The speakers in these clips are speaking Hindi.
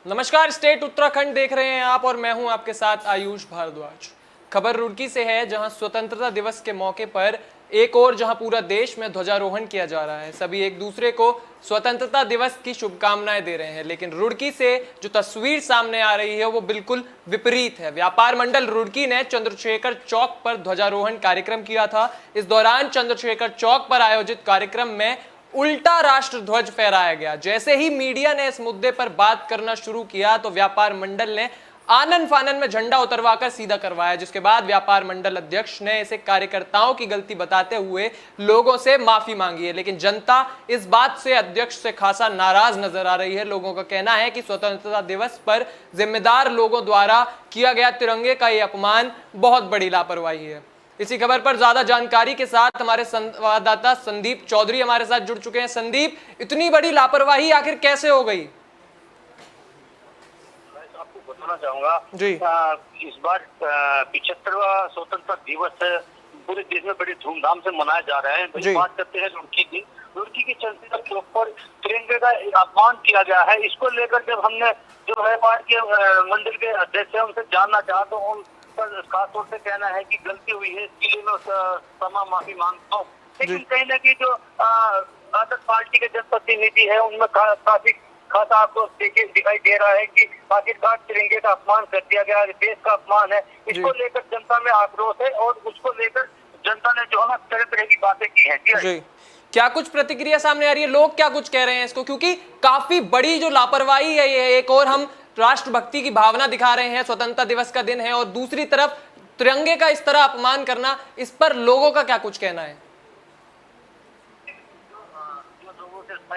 नमस्कार, स्टेट उत्तराखंड देख रहे हैं आप और मैं हूं आपके साथ आयुष भारद्वाज। खबर रुड़की से है, जहां स्वतंत्रता दिवस के मौके पर एक और जहां पूरा देश में ध्वजारोहण किया जा रहा है। सभी एक दूसरे को स्वतंत्रता दिवस की शुभकामनाएं दे रहे हैं, लेकिन रुड़की से जो तस्वीर सामने आ रही है वो बिल्कुल विपरीत है। व्यापार मंडल रुड़की ने चंद्रशेखर चौक पर ध्वजारोहण कार्यक्रम किया था। इस दौरान चंद्रशेखर चौक पर आयोजित कार्यक्रम में उल्टा राष्ट्र ध्वज फहराया गया। जैसे ही मीडिया ने इस मुद्दे पर बात करना शुरू किया तो व्यापार मंडल ने आनन फानन में झंडा उतरवाकर सीधा करवाया, जिसके बाद व्यापार मंडल अध्यक्ष ने इसे कार्यकर्ताओं की गलती बताते हुए लोगों से माफी मांगी है। लेकिन जनता इस बात से अध्यक्ष से खासा नाराज नजर आ रही है। लोगों का कहना है कि स्वतंत्रता दिवस पर जिम्मेदार लोगों द्वारा किया गया तिरंगे का यह अपमान बहुत बड़ी लापरवाही है। इसी खबर पर ज्यादा जानकारी के साथ हमारे संवाददाता संदीप चौधरी हमारे साथ जुड़ चुके हैं। संदीप, इतनी बड़ी लापरवाही आखिर कैसे हो गई? आपको बताना चाहूंगा जी, इस बार 75वां स्वतंत्रता दिवस पूरे देश में बड़ी धूमधाम से मनाया जा रहा है। बात करते हैं रुड़की की। रुड़की की चंद्रशेखर चौक पर तिरंगे का अपमान किया गया है। इसको लेकर जब हमने जो है पार्टी के मंडल के अध्यक्ष है उनसे जानना चाहा तो उन खास तौर से कहना है कि गलती हुई है, इसके लिए मैं क्षमा माफी मांगता हूँ। लेकिन कहीं ना कहीं जो आदर्श पार्टी के जनप्रतिनिधि है उनमें काफी खासा आपको दिखाई दे रहा है कि आखिरकार तिरंगे का अपमान कर दिया गया, देश का अपमान है। इसको लेकर जनता में आक्रोश है और उसको लेकर जनता ने जो है ना तरह तरह की बातें की है। जी, क्या कुछ प्रतिक्रिया सामने आ रही है? लोग क्या कुछ कह रहे हैं इसको? क्योंकि काफी बड़ी जो लापरवाही है ये। एक और हम राष्ट्रभक्ति की भावना दिखा रहे हैं, स्वतंत्रता दिवस का दिन है, और दूसरी तरफ तिरंगे का इस तरह अपमान करना, इस पर लोगों का क्या कुछ कहना है?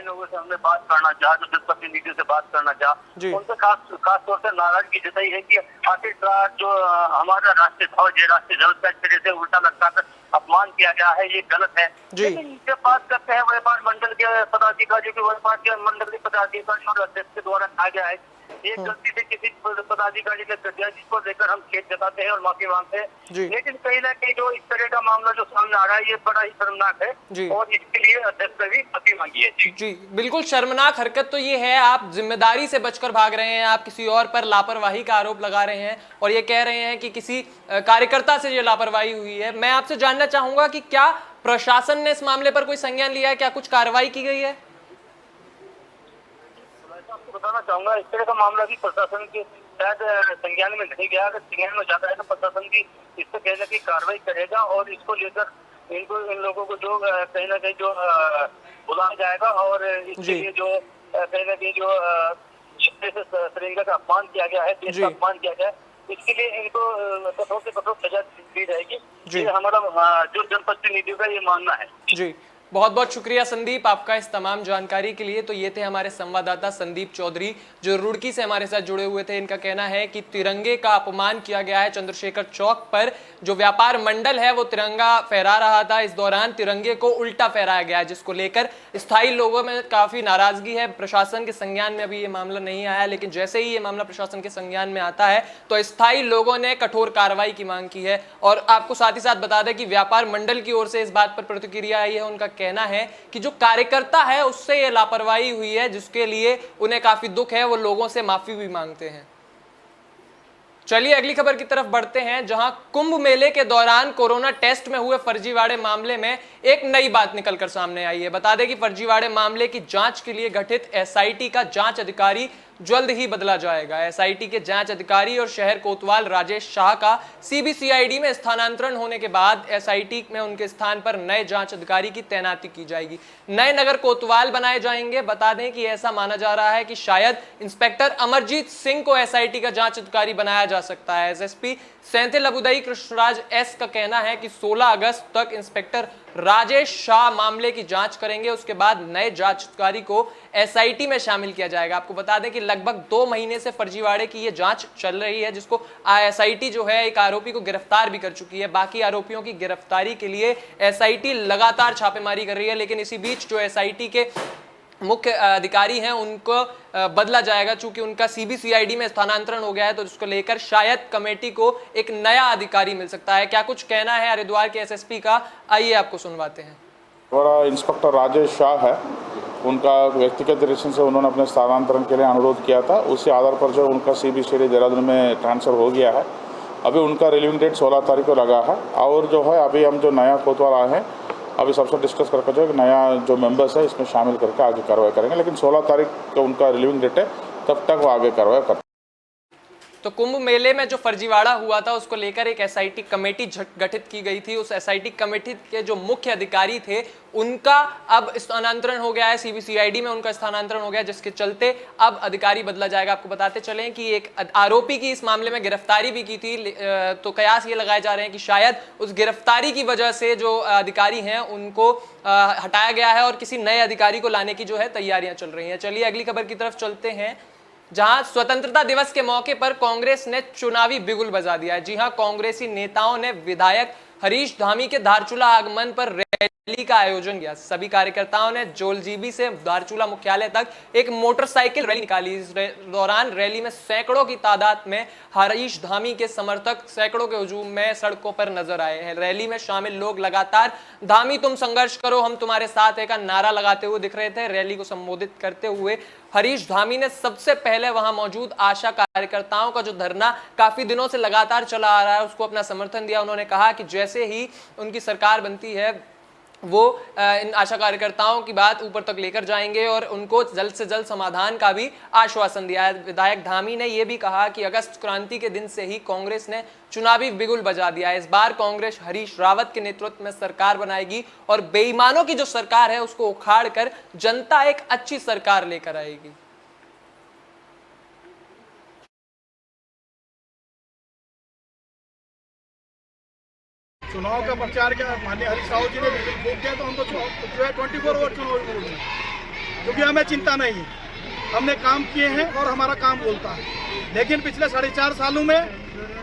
लोगों से हमने बात करना चाहा, जो जनप्रतिनिधियों से बात करना चाहा, उनसे खास तौर से नाराजगी जताई है कि आखिरकार जो हमारा राष्ट्रीय ध्वज है, राष्ट्रीय ध्वज का तरह से उल्टा लटकाकर अपमान किया गया है, ये गलत है। लेकिन जब बात करते हैं व्यापार मंडल के पदाधिकारियों की, व्यापार के मंडल के पदाधिकारियों और अध्यक्ष के द्वारा कहा गया है ये गलती से किसी पदाधिकारी ने कर दिया, जिसको लेकर हम खेद जताते हैं और माफी मांगते हैं। लेकिन कहीं ना कहीं जो इस तरह का मामला जो सामने आ रहा है ये बड़ा ही शर्मनाक है और इसके लिए अध्यक्ष ने भी माफी मांगी है। जी, बिल्कुल शर्मनाक हरकत तो ये है। आप जिम्मेदारी से बचकर भाग रहे हैं, आप किसी और पर लापरवाही का आरोप लगा रहे हैं और ये कह रहे हैं कि किसी कार्यकर्ता से ये लापरवाही हुई है। मैं आपसे जानना चाहूंगा कि क्या प्रशासन ने इस मामले पर कोई संज्ञान लिया है? क्या कुछ कार्रवाई की गई है? बताना चाहूंगा इस तरह का मामला भी प्रशासन के शायद संज्ञान में नहीं गया। अगर संज्ञान में जाता है तो प्रशासन की इस पर कहीं ना कहीं कार्रवाई करेगा और इसको लेकर इन लोगों को जो कहीं ना कहीं जो बुलाया जाएगा और इसके लिए जो कहीं ना कहीं जो तिरंगे का अपमान किया गया है, देश का अपमान किया गया है, इसके लिए इनको कठोर से कठोर सजा दी जाएगी। ये हमारा जो जनप्रतिनिधियों का ये मानना है। जी, बहुत बहुत शुक्रिया संदीप आपका इस तमाम जानकारी के लिए। तो ये थे हमारे संवाददाता संदीप चौधरी जो रुड़की से हमारे साथ जुड़े हुए थे। इनका कहना है कि तिरंगे का अपमान किया गया है। चंद्रशेखर चौक पर जो व्यापार मंडल है वो तिरंगा फहरा रहा था, इस दौरान तिरंगे को उल्टा फहराया गया है, जिसको लेकर स्थायी लोगों में काफी नाराजगी है। प्रशासन के संज्ञान में अभी ये मामला नहीं आया, लेकिन जैसे ही ये मामला प्रशासन के संज्ञान में आता है तो स्थायी लोगों ने कठोर कार्रवाई की मांग की है। और आपको साथ ही साथ बता दें कि व्यापार मंडल की ओर से इस बात पर प्रतिक्रिया आई है। उनका कहना है कि जो कार्यकर्ता है उससे ये लापरवाही हुई है, जिसके लिए उन्हें काफी दुख है। वो लोगों से माफी भी मांगते हैं। चलिए अगली खबर की तरफ बढ़ते हैं, जहां कुंभ मेले के दौरान कोरोना टेस्ट में हुए फर्जीवाड़े मामले में एक नई बात निकलकर सामने आई है। बता दें कि फर्जीवाड़े मामले की जांच के लिए गठित एसआईटी का जांच अधिकारी जल्द ही बदला जाएगा। एसआईटी के जांच अधिकारी और शहर कोतवाल राजेश शाह का सीबीसीआईडी में स्थानांतरण होने के बाद एसआईटी में उनके स्थान पर नए जांच अधिकारी की तैनाती की जाएगी। नए नगर कोतवाल बनाए जाएंगे। बता दें कि ऐसा माना जा रहा है कि शायद इंस्पेक्टर अमरजीत सिंह को एसआईटी का जांच अधिकारी बनाया जा सकता है। एसएसपी सैंथिल अबुदई कृष्णराज एस का कहना है कि 16 अगस्त तक इंस्पेक्टर राजेश शाह मामले की जांच करेंगे। उसके बाद नए जांच अधिकारी को एसआईटी में शामिल किया जाएगा। आपको बता दें कि लगभग 2 महीने से फर्जीवाड़े की ये जांच चल रही है, जिसको एसआईटी जो है एक आरोपी को गिरफ्तार भी कर चुकी है। बाकी आरोपियों की गिरफ्तारी के लिए एसआईटी लगातार छापेमारी कर रही है। लेकिन इसी बीच जो एसआईटी के मुख्य अधिकारी हैं उनको बदला जाएगा, चूंकि उनका सीबीसीआईडी में स्थानांतरण हो गया है, तो इसको लेकर शायद कमेटी को एक नया अधिकारी मिल सकता है। क्या कुछ कहना है हरिद्वार के एसएसपी का, आइए आपको सुनवाते हैं। हमारा इंस्पेक्टर राजेश शाह है उनका व्यक्तिगत दृष्टि से उन्होंने अपने स्थानांतरण के लिए अनुरोध किया था। उसी आधार पर जो उनका CBCD देहरादून में ट्रांसफ़र हो गया है। अभी उनका रिलीविंग डेट 16 तारीख को लगा है। और जो है अभी हम जो नया कोतवाल आए हैं, अभी सबसे डिस्कस करके जो नया जो मेंबर्स है इसमें शामिल करके आगे कार्रवाई करेंगे। लेकिन 16 तारीख को उनका रिलीविंग डेट है, तब तक वो आगे कार्रवाई करते। तो कुंभ मेले में जो फर्जीवाड़ा हुआ था उसको लेकर एक SIT कमेटी गठित की गई थी। उस SIT कमेटी के जो मुख्य अधिकारी थे उनका अब स्थानांतरण हो गया है, CBCID में उनका स्थानांतरण हो गया, जिसके चलते अब अधिकारी बदला जाएगा। आपको बताते चलें कि एक आरोपी की इस मामले में गिरफ्तारी भी की थी, तो कयास ये लगाए जा रहे हैं कि शायद उस गिरफ्तारी की वजह से जो अधिकारी हैं उनको हटाया गया है और किसी नए अधिकारी को लाने की जो है तैयारियां चल रही हैं। चलिए अगली खबर की तरफ चलते हैं, जहां स्वतंत्रता दिवस के मौके पर कांग्रेस ने चुनावी बिगुल बजा दिया है। जी हां, कांग्रेसी नेताओं ने विधायक हरीश धामी के धारचूला आगमन पर रैली का आयोजन किया। सभी कार्यकर्ताओं ने जोलजीबी से धारचूला मुख्यालय तक एक मोटरसाइकिल रैली निकाली। इस दौरान रैली में सैकड़ों की तादाद में हरीश धामी के समर्थक सैकड़ों के हुजूम में सड़कों पर नजर आए हैं। रैली में शामिल लोग लगातार धामी तुम संघर्ष करो, हम तुम्हारे साथ है का नारा लगाते हुए दिख रहे थे। रैली को संबोधित करते हुए हरीश धामी ने सबसे पहले वहां मौजूद आशा कार्यकर्ताओं का जो धरना काफी दिनों से लगातार चला आ रहा है उसको अपना समर्थन दिया। उन्होंने कहा कि जैसे ही उनकी सरकार बनती है वो इन आशा कार्यकर्ताओं की बात ऊपर तक लेकर जाएंगे और उनको जल्द से जल्द समाधान का भी आश्वासन दिया है। विधायक धामी ने यह भी कहा कि अगस्त क्रांति के दिन से ही कांग्रेस ने चुनावी बिगुल बजा दिया है। इस बार कांग्रेस हरीश रावत के नेतृत्व में सरकार बनाएगी और बेईमानों की जो सरकार है उसको उखाड़ कर जनता एक अच्छी सरकार लेकर आएगी। चुनाव का प्रचार किया माननीय हरीश रावत जी ने बिल्कुल किया, तो हम तो जो है 24 ओवर चुनाव लड़ेंगे, क्योंकि हमें चिंता नहीं है। हमने काम किए हैं और हमारा काम बोलता है। लेकिन पिछले 4.5 सालों में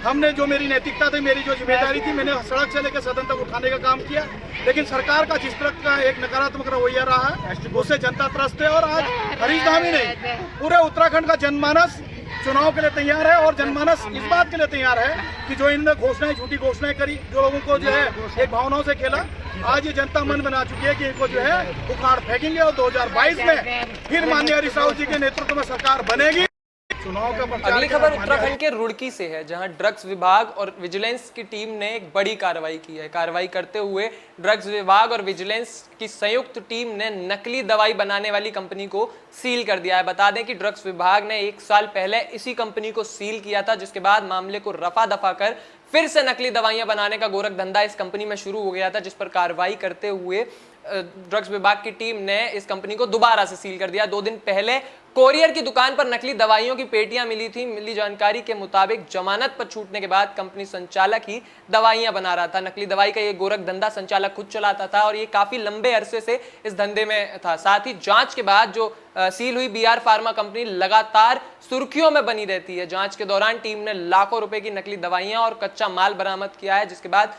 हमने जो मेरी नैतिकता थी, मेरी जो जिम्मेदारी थी, मैंने सड़क से लेकर सदन तक उठाने का काम किया। लेकिन सरकार का जिस तरह का एक नकारात्मक रवैया रहा है उससे जनता त्रस्त है। और आज हरीश धामी ने पूरे उत्तराखंड का जनमानस चुनाव के लिए तैयार है और जनमानस इस बात के लिए तैयार है कि जो इन्होंने घोषणाएं, झूठी घोषणाएं करी, जो लोगों को जो है एक भावनाओं से खेला, आज ये जनता मन बना चुकी है कि इनको जो है उखाड़ फेंकेंगे और 2022 में फिर माननीय हरीश रावत जी के नेतृत्व में सरकार बनेगी। चुनाव का प्रचार। अगली खबर उत्तराखंड के रुड़की से है, जहां ड्रग्स विभाग और विजिलेंस की टीम ने एक बड़ी कार्रवाई की है। कार्रवाई करते हुए ड्रग्स विभाग और विजिलेंस की संयुक्त टीम ने नकली दवाई बनाने वाली कंपनी को सील कर दिया है। बता दें कि ड्रग्स विभाग ने 1 साल पहले इसी कंपनी को सील किया था, जिसके बाद मामले को रफा दफा कर फिर से नकली दवाइयां बनाने का गोरख धंधा इस कंपनी में शुरू हो गया था, जिस पर कार्रवाई करते हुए ड्रग्स विभाग की टीम ने इस कंपनी को दोबारा से सील कर दिया। 2 दिन पहले कोरियर की दुकान पर नकली दवाइयों की पेटियां मिली थी। मिली जानकारी के मुताबिक जमानत पर छूटने के बाद कंपनी संचालक ही दवाइयां बना रहा था। नकली दवाई का ये गोरख धंधा संचालक खुद चलाता था और ये काफी लंबे अरसे से इस धंधे में था। साथ ही जांच के बाद जो सील हुई BR फार्मा कंपनी लगातार सुर्खियों में बनी रहती है। जांच के दौरान टीम ने लाखों रुपए की नकली दवाइयां और कच्चा माल बरामद किया है, जिसके बाद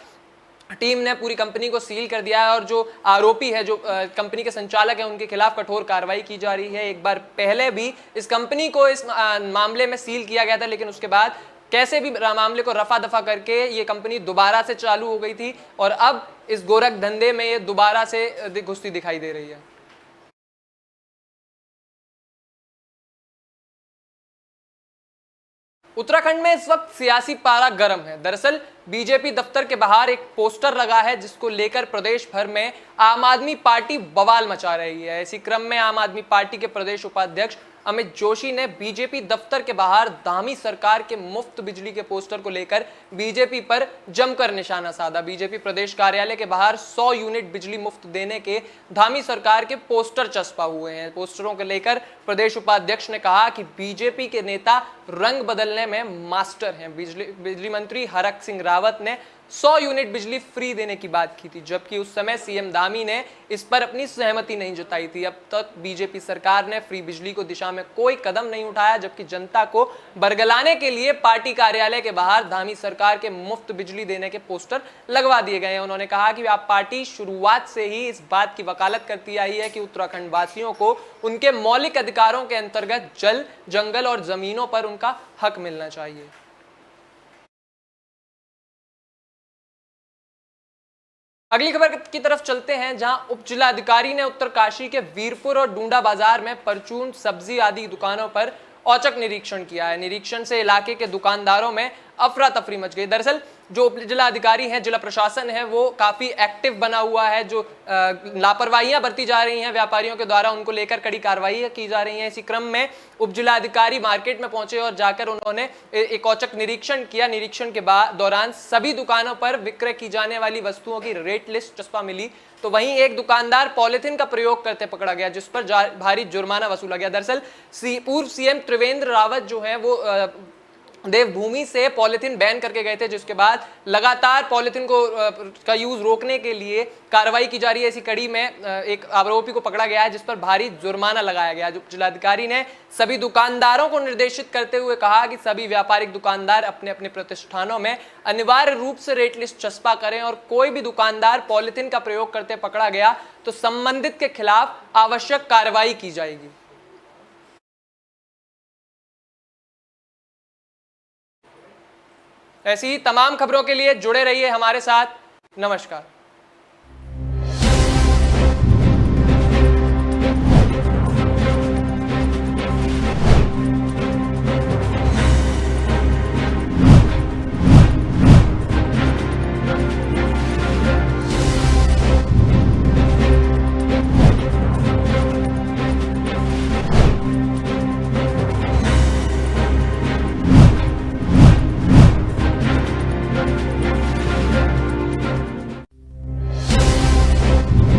टीम ने पूरी कंपनी को सील कर दिया है और जो आरोपी है, जो कंपनी के संचालक है, उनके खिलाफ कठोर कार्रवाई की जा रही है। एक बार पहले भी इस कंपनी को इस मामले में सील किया गया था, लेकिन उसके बाद कैसे भी मामले को रफा दफा करके ये कंपनी दोबारा से चालू हो गई थी और अब इस गोरख धंधे में ये दोबारा से घुसती दिखाई दे रही है। उत्तराखंड में इस वक्त सियासी पारा गर्म है। दरअसल बीजेपी दफ्तर के बाहर एक पोस्टर लगा है जिसको लेकर प्रदेश भर में आम आदमी पार्टी बवाल मचा रही है। इसी क्रम में आम आदमी पार्टी के प्रदेश उपाध्यक्ष अमित जोशी ने बीजेपी दफ्तर के बाहर धामी सरकार के मुफ्त बिजली के पोस्टर को लेकर बीजेपी पर जमकर निशाना साधा। बीजेपी प्रदेश कार्यालय के बाहर 100 यूनिट बिजली मुफ्त देने के धामी सरकार के पोस्टर चस्पा हुए हैं। पोस्टरों को लेकर प्रदेश उपाध्यक्ष ने कहा कि बीजेपी के नेता रंग बदलने में मास्टर हैं। बिजली मंत्री हरक सिंह रावत ने 100 यूनिट बिजली फ्री देने की बात की थी, जबकि उस समय सीएम धामी ने इस पर अपनी सहमति नहीं जताई थी। अब तक बीजेपी सरकार ने फ्री बिजली को दिशा में कोई कदम नहीं उठाया, जबकि जनता को बरगलाने के लिए पार्टी कार्यालय के बाहर धामी सरकार के मुफ्त बिजली देने के पोस्टर लगवा दिए गए हैं। उन्होंने कहा कि आप पार्टी शुरुआत से ही इस बात की वकालत करती आई है कि उत्तराखंड वासियों को उनके मौलिक अधिकारों के अंतर्गत जल, जंगल और जमीनों पर उनका हक मिलना चाहिए। अगली खबर की तरफ चलते हैं, जहां उप जिलाधिकारी ने उत्तरकाशी के वीरपुर और डूंडा बाजार में परचून, सब्जी आदि दुकानों पर औचक निरीक्षण किया है। निरीक्षण से इलाके के दुकानदारों में अफरा तफरी मच गई। दरअसल जो उप जिलाधिकारी हैं, जिला प्रशासन है, वो काफी एक्टिव बना हुआ है। जो लापरवाहियां बरती जा रही हैं व्यापारियों के द्वारा, उनको लेकर कड़ी कार्रवाई की जा रही है। इसी क्रम में उप जिलाधिकारी मार्केट में पहुंचे और जाकर उन्होंने एक औचक निरीक्षण किया। निरीक्षण के दौरान सभी दुकानों पर विक्रय की जाने वाली वस्तुओं की रेट लिस्ट चस्पा मिली। तो वहीं एक दुकानदार पॉलिथीन का प्रयोग करते पकड़ा गया, जिस पर भारी जुर्माना वसूला गया। दरअसल पूर्व सीएम त्रिवेंद्र रावत जो है वो देवभूमि से पॉलिथीन बैन करके गए थे, जिसके बाद लगातार पॉलिथीन को का यूज रोकने के लिए कार्रवाई की जा रही है। इसी कड़ी में एक आरोपी को पकड़ा गया है, जिस पर भारी जुर्माना लगाया गया। जो जिलाधिकारी ने सभी दुकानदारों को निर्देशित करते हुए कहा कि सभी व्यापारिक दुकानदार अपने अपने प्रतिष्ठानों में अनिवार्य रूप से रेट लिस्ट चस्पा करें और कोई भी दुकानदार पॉलिथीन का प्रयोग करते पकड़ा गया तो संबंधित के खिलाफ आवश्यक कार्रवाई की जाएगी। ऐसी ही तमाम खबरों के लिए जुड़े रहिए हमारे साथ। नमस्कार।